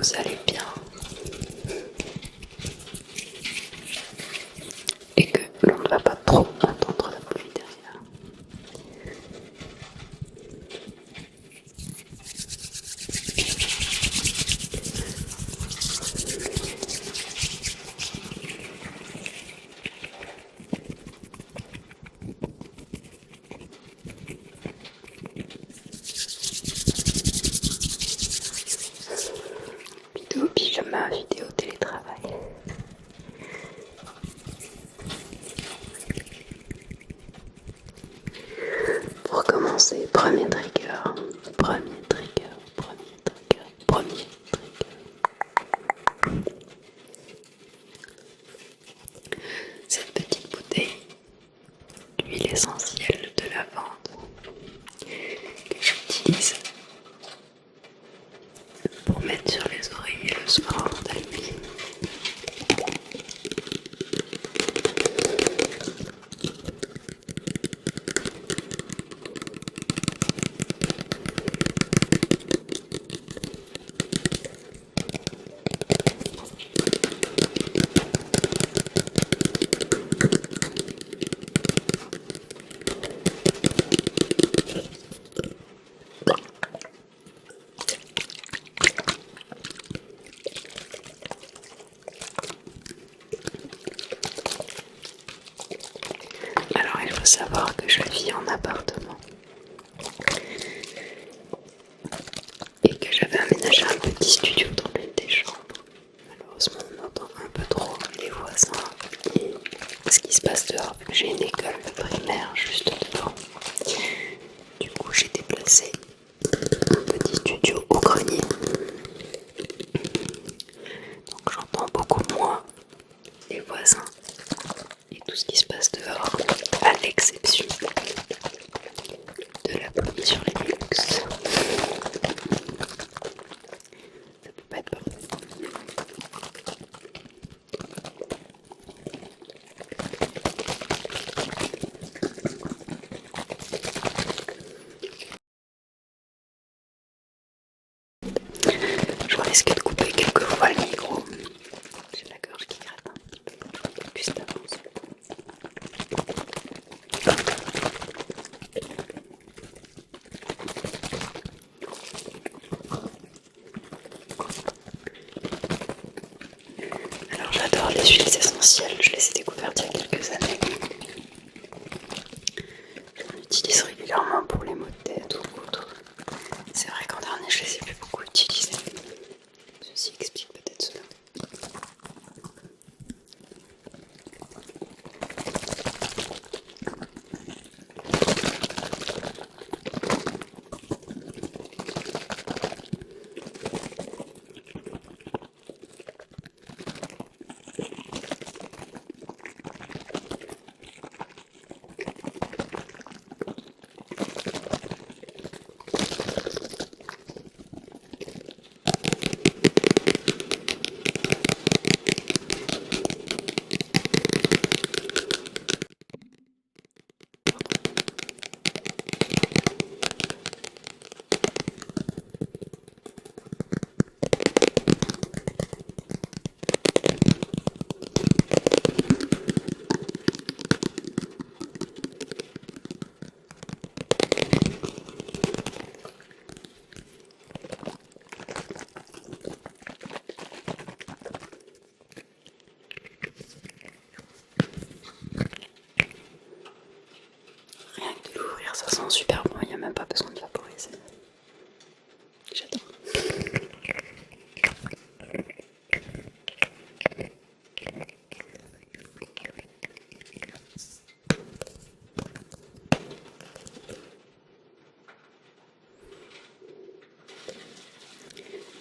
vous allez bien et que l'on ne va pas trop entendre la pluie derrière. Vidéo pyjama, vidéo télétravail. Pour commencer, premier trigger. Cette petite bouteille d'huile essentielle de lavande que j'utilise pour mettre sur les oreillers le soir avant d'aller me coucher. Alors il faut savoir que je vis en appartement et que j'avais aménagé un petit studio dans l'une des chambres. Malheureusement on entend un peu trop les voisins et ce qui se passe dehors vu que j'ai une école primaire juste devant. Du coup j'ai déplacé un petit studio au grenier. Donc j'entends beaucoup moins les voisins et tout ce qui se passe dehors, à l'exception de la pluie sur les Linux. Ça peut pas être parfait. Je risque de couper quelques fois le micro. J'ai la gorge qui gratte un petit peu. Juste avance. Alors j'adore les huiles essentielles, je les ai découvertes il y a quelques années. J'en utilise régulièrement pour les maux de tête ou autres. C'est vrai qu'en dernier je les ai plus beaucoup utilisées. Ceci explique peut-être cela. Rien que de l'ouvrir, ça sent super bon, il n'y a même pas besoin de vaporiser. J'adore.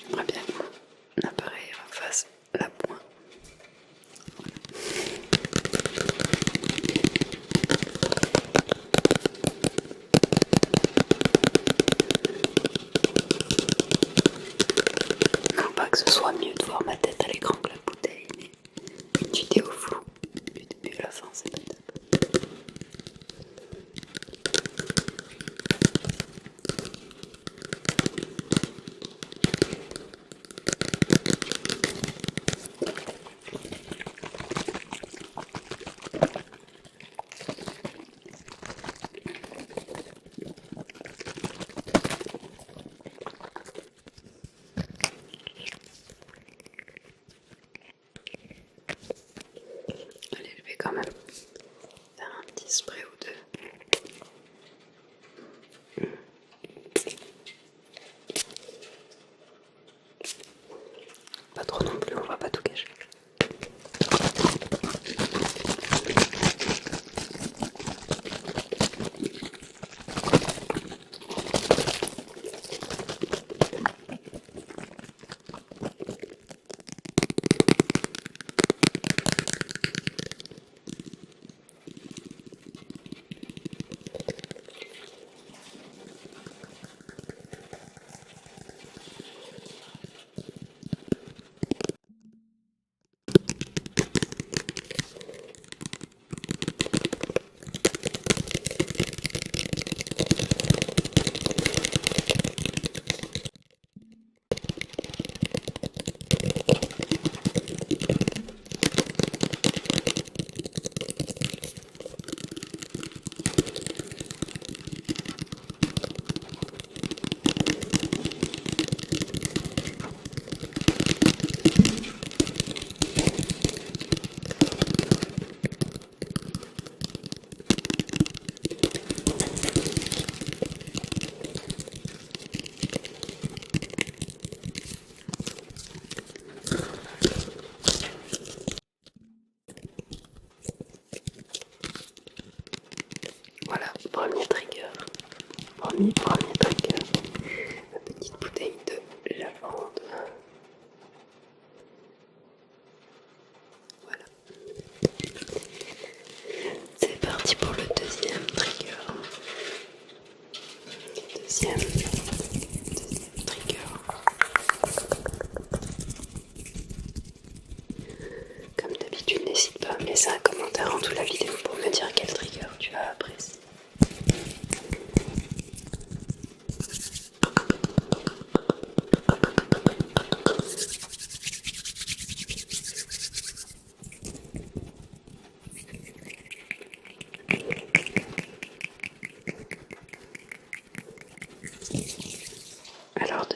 J'aimerais bien que mon appareil refasse la pointe. Non pas que ce soit mieux de voir ma tête à l'écran que la bouteille, mais une vidéo floue du début à la fin, c'est pas top.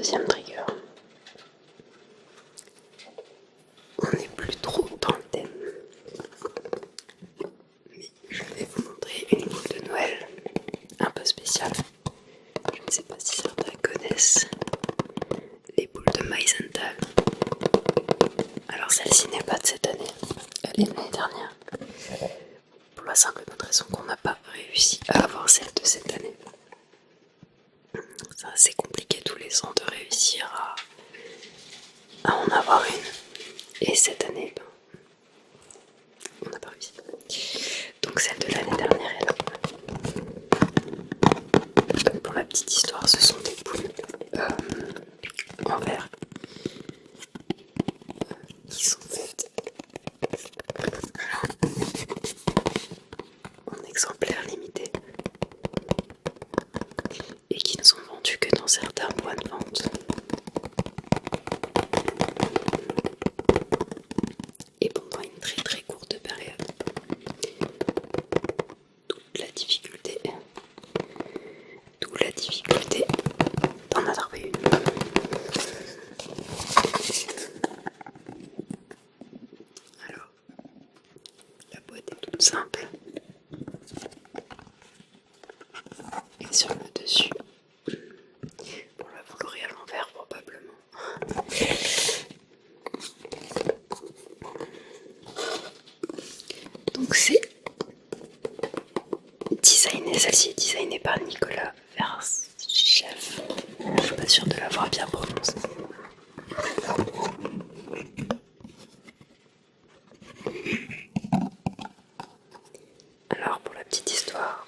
deuxième trigger. On n'est plus trop dans le thème. Mais je vais vous montrer une boule de Noël un peu spéciale. Je ne sais pas si certains connaissent les boules de Meisenthal. Alors celle-ci n'est pas de cette année, elle est de l'année dernière. Pour la simple et bonne raison qu'on n'a pas réussi à avoir celle de cette année. C'est assez compliqué tous les ans de réussir à en avoir une. Et cette année, on n'a pas réussi. Donc celle de l'année dernière est là. Donc pour la petite histoire, ce sont des boules en verre qui sont faites en exemplaires limités et qui ne sont vendues que dans certains points de vente. Et pendant une très très courte période. D'où la difficulté d'en attraper une. Alors, la boîte est toute simple. Et sur le dessus, bon là vous l'aurez à l'envers probablement. Donc c'est designé, celle-ci est designée par Nicolas Verchef. Je suis pas sûre de l'avoir bien prononcé. Alors pour la petite histoire,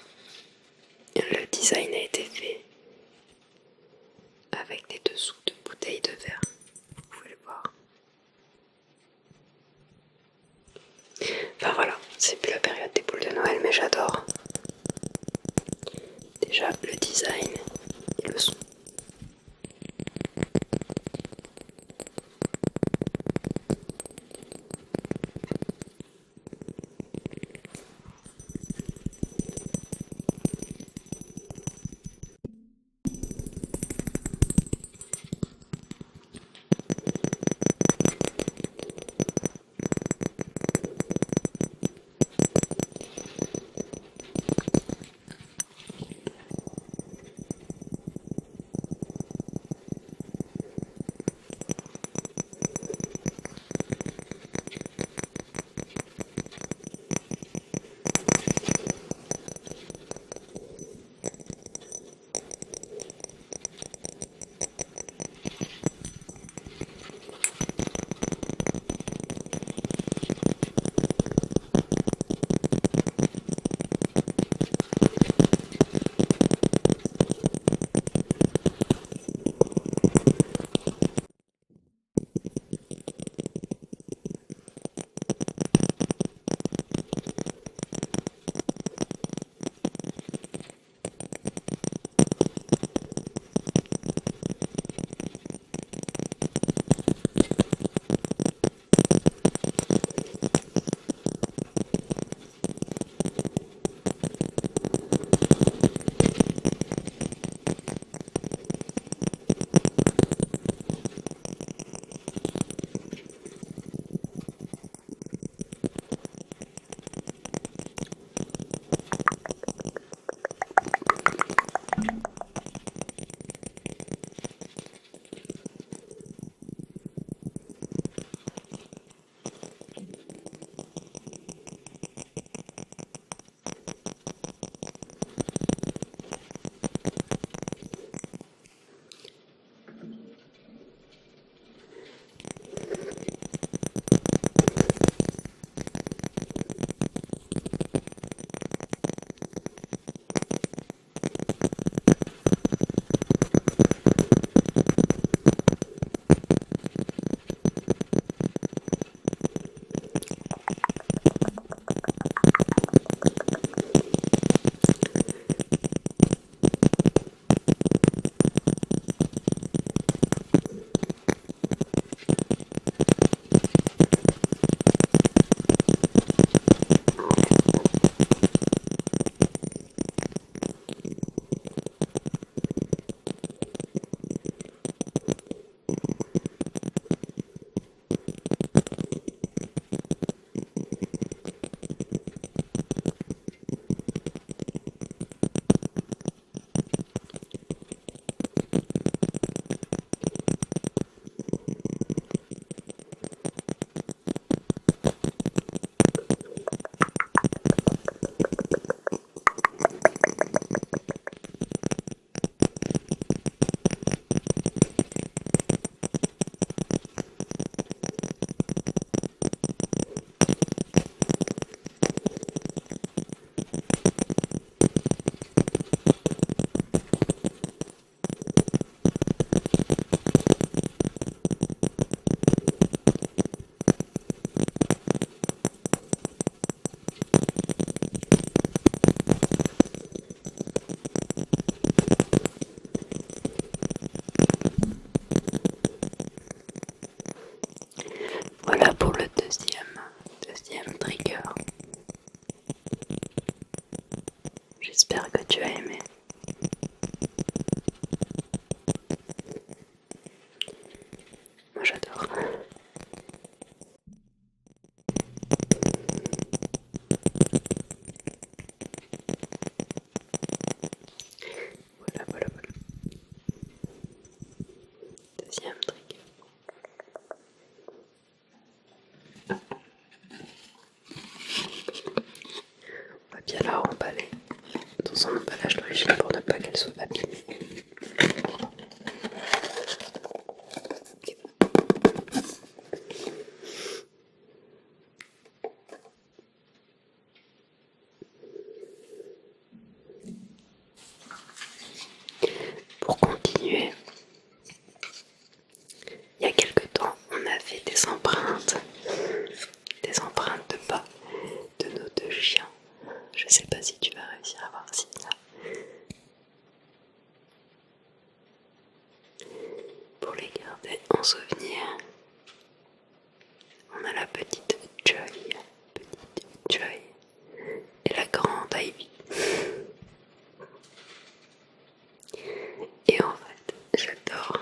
le design a été fait avec des dessous de bouteilles de verre. Vous pouvez le voir. Enfin voilà, c'est plus la période des boules de Noël, mais j'adore. Déjà le design et le son. son emballage d'origine pour ne pas qu'elle soit abîmée. Pour continuer, il y a quelque temps, on a fait des empreintes de pas de nos deux chiens. Je sais pas si tu vas réussir à voir si ça. Pour les garder en souvenir, on a la petite Joy et la grande Ivy. Et en fait, j'adore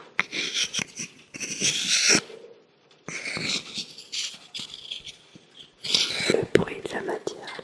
le bruit de la matière.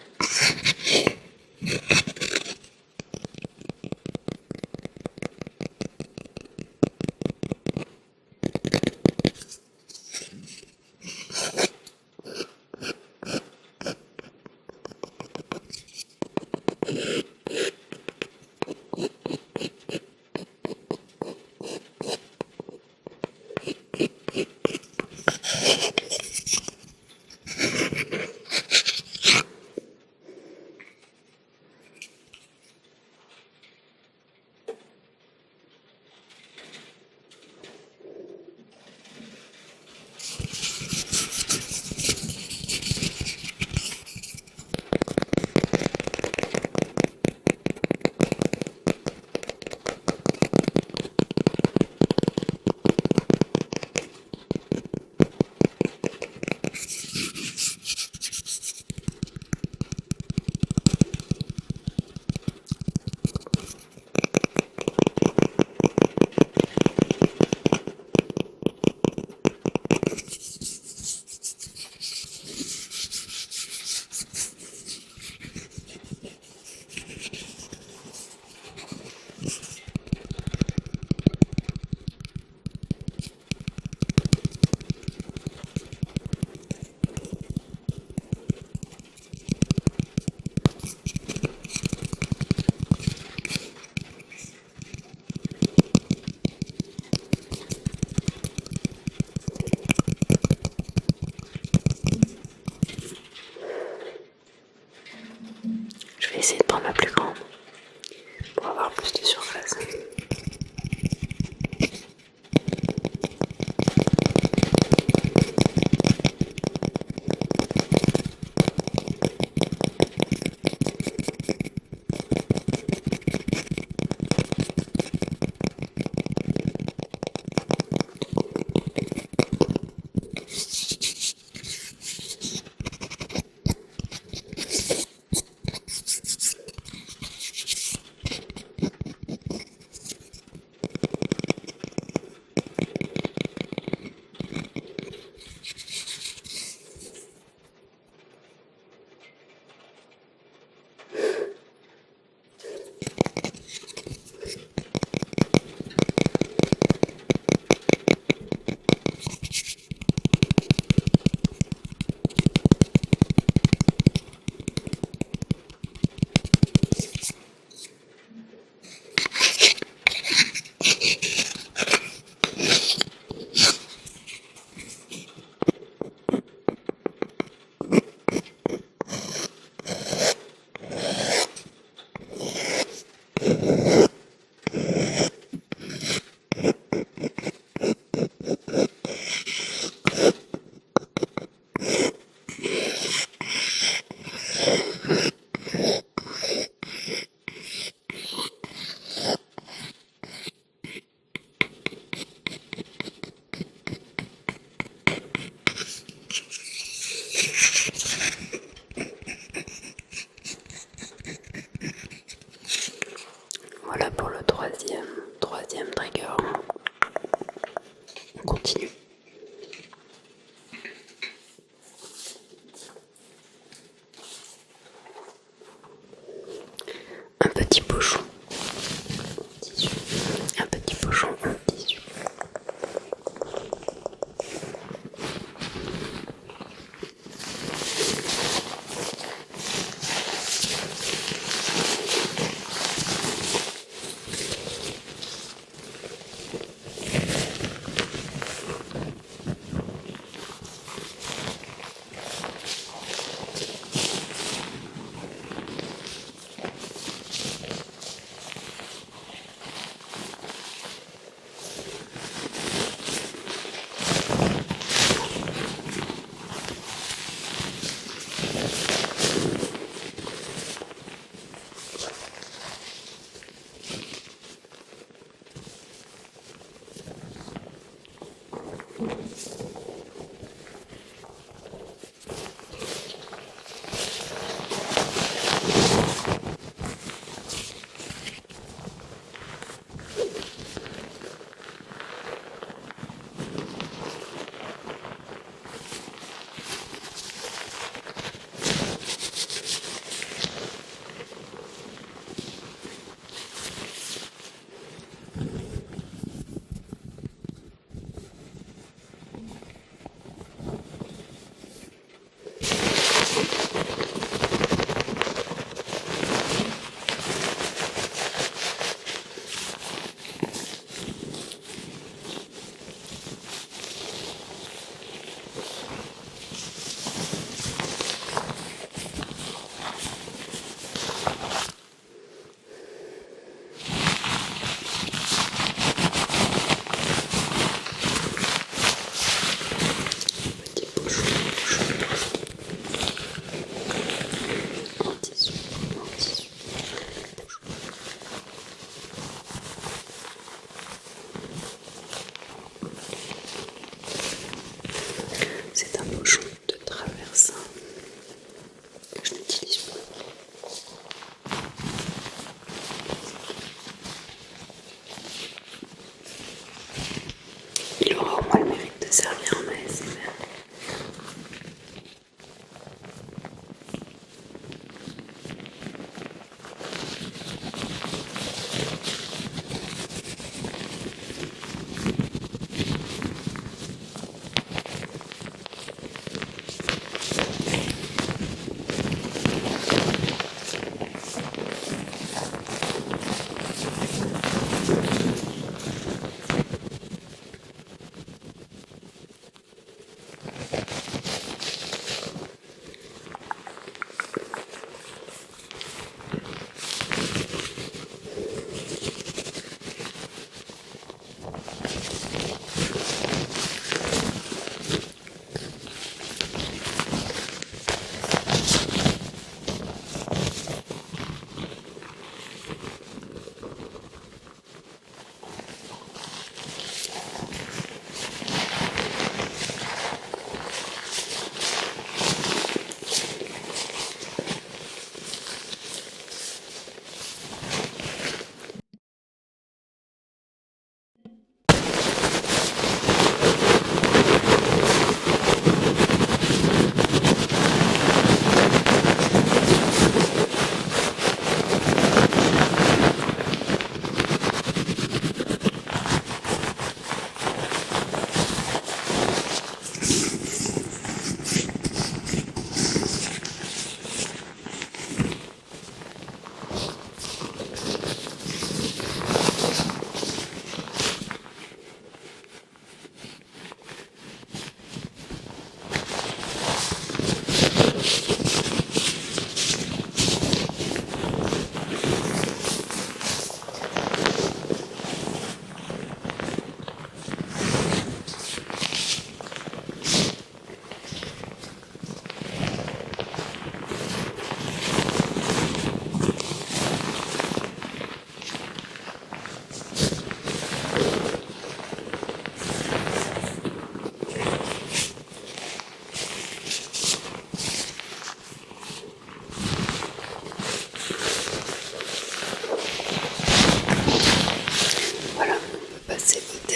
passer au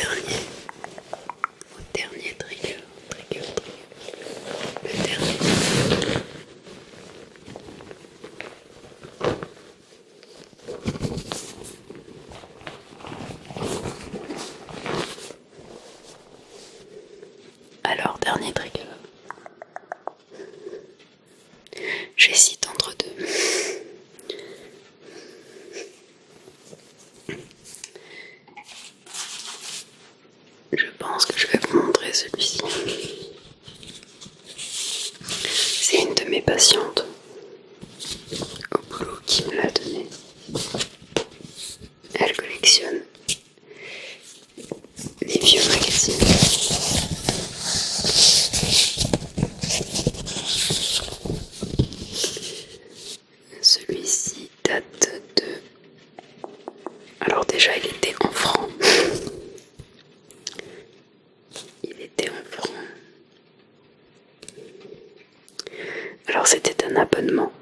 dernier trigger. Le dernier. Alors, dernier trigger. J'hésite entre deux. Je pense que je vais vous montrer celui-ci. C'est une de mes patientes au boulot qui me l'a donné. Elle collectionne les vieux magazines. Celui-ci date de... Alors déjà, il était en francs. Alors c'était un abonnement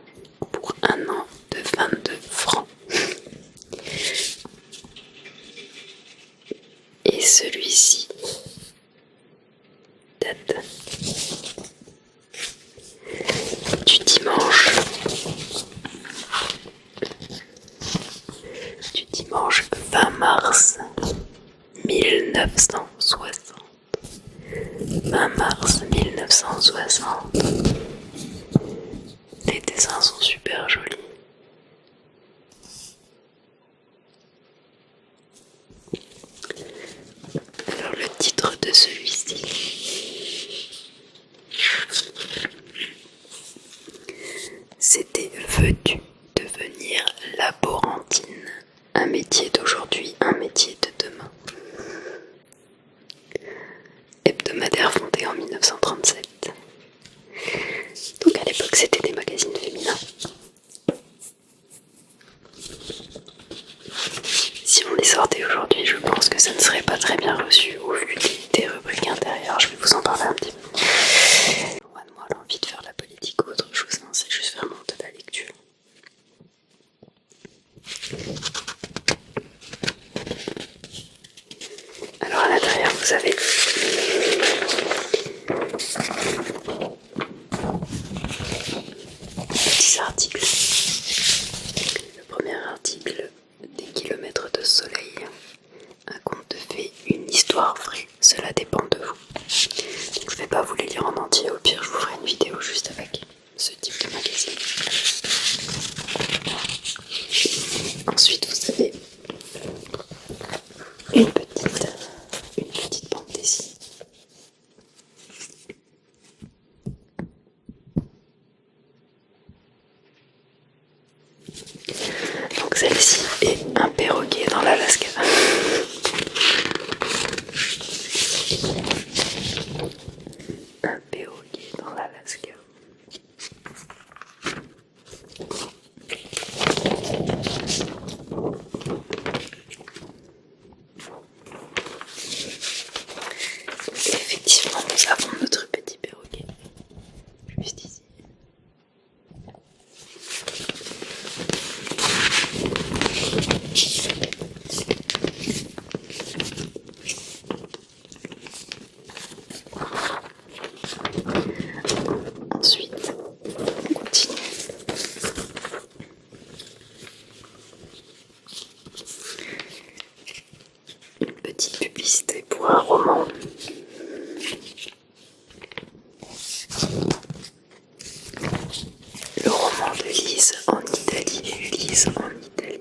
pour 1 an de 22 francs. Et celui-ci date du dimanche 20 mars 1960. 20 mars 1960. Les dessins sont super jolis. Alors le titre de celui-ci, c'était Veux-tu devenir laborantine? Un métier d'aujourd'hui, un métier de demain. Hebdomadaire fondé en 1937. Donc à l'époque c'était des magazines féminins. Si on les sortait aujourd'hui, je pense que ça ne serait pas très bien reçu au vu des rubriques intérieures. Je vais vous en parler un petit peu. Moi, l'envie de faire de la politique ou autre chose, hein, c'est juste vraiment de la lecture. Alors à l'intérieur, vous avez petits articles. Le premier article, des kilomètres de soleil. Un conte de fées, une histoire vraie, cela dépend de vous. Donc, je vais pas vous les lire en entier, au pire je vous ferai une vidéo juste avec ce type de magazine. Ensuite vous avez une petite bande dessinée. Donc celle-ci est un perroquet dans l'Alaska. Un perroquet dans l'Alaska. Effectivement, nous avons notre petit perroquet juste ici. Ensuite, on continue. Une petite publicité pour un roman. Le roman de Lise en Italie. Lise en Italie.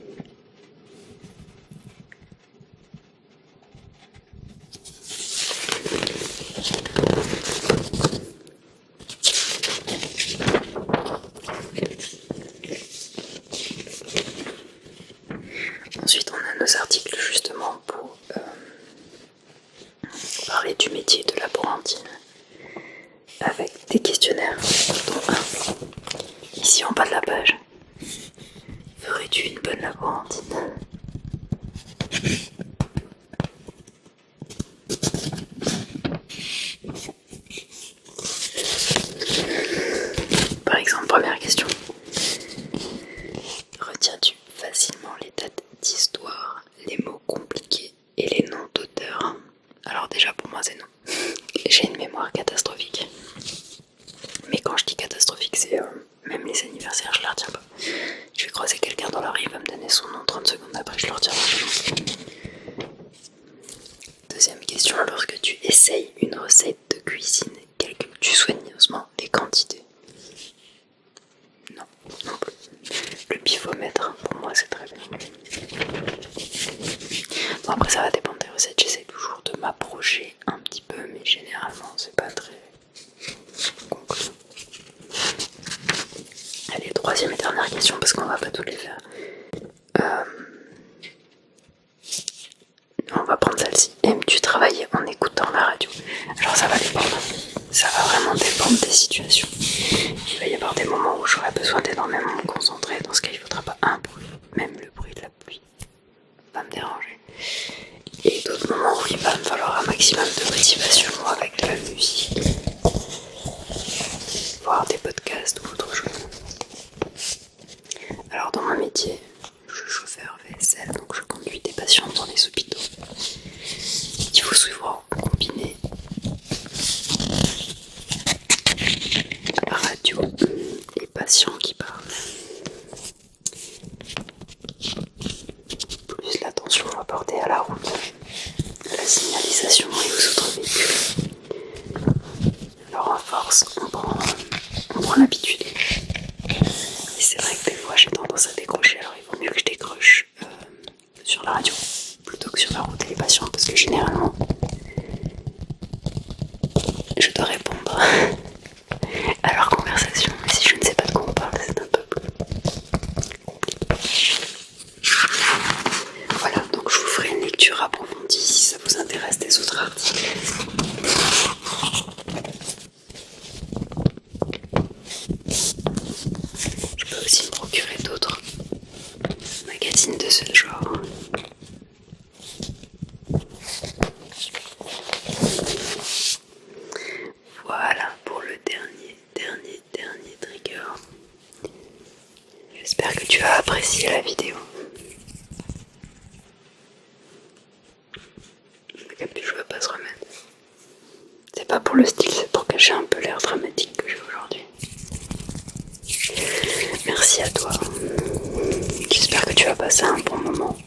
Ensuite, on a nos articles justement pour parler du métier de laborantine avec des questionnaires, dont un ici en bas de la page. Ferais-tu une bonne laborantine? Par exemple, première question. Retiens-tu facilement les dates d'histoire, les mots compliqués et les noms d'auteurs? déjà pour moi c'est non. J'ai une mémoire catastrophique. Mais quand je dis catastrophique, c'est même les anniversaires, je les retiens pas. Je vais croiser quelqu'un dans la rue, il va me donner son nom, 30 secondes après je le retiens. Deuxième question, lorsque tu essayes une recette de cuisine, calcules-tu soigneusement les quantités? Non, non plus. Le pifomètre, pour moi c'est très bien. Bon, après ça va dépendre des recettes, j'essaie toujours de m'approcher un petit peu, mais généralement c'est pas très concluant. Allez, troisième et dernière question parce qu'on va pas toutes les faire. On va prendre celle-ci. Aimes-tu travailler en écoutant la radio? Alors ça va dépendre. Ça va vraiment dépendre des situations. Il va y avoir des moments où j'aurai besoin d'énormément me concentrer. Dans ce cas, il ne faudra pas un bruit. Même le bruit de la pluie va me déranger. Et d'autres moments où il va me falloir un maximum de motivation avec de la musique, voir des podcasts ou autre chose. Alors dans mon métier, je suis chauffeur VSL, donc je conduis des patients dans les hôpitaux. Il faut souvent combiner la radio et les patients qui parlent, plus l'attention apportée à la route, à la signalisation et aux autres véhicules. Alors à force, on prend l'habitude. Et c'est vrai que des fois j'ai tendance à décrocher, alors il vaut mieux que je décroche sur la radio plutôt que sur la route et les patients, parce que généralement je dois répondre à leur conversation, mais si je ne sais pas de quoi on parle, c'est un peu plus compliqué. Voilà, donc je vous ferai une lecture approfondie si ça vous intéresse des autres articles. Je peux aussi me procurer d'autres magazines de ce genre. Voilà pour le dernier trigger. J'espère que tu as apprécié la vidéo. La capuche va pas se remettre. C'est pas pour le style, c'est pour cacher un peu l'air dramatique que j'ai aujourd'hui. Merci à toi. J'espère que tu as passé un bon moment.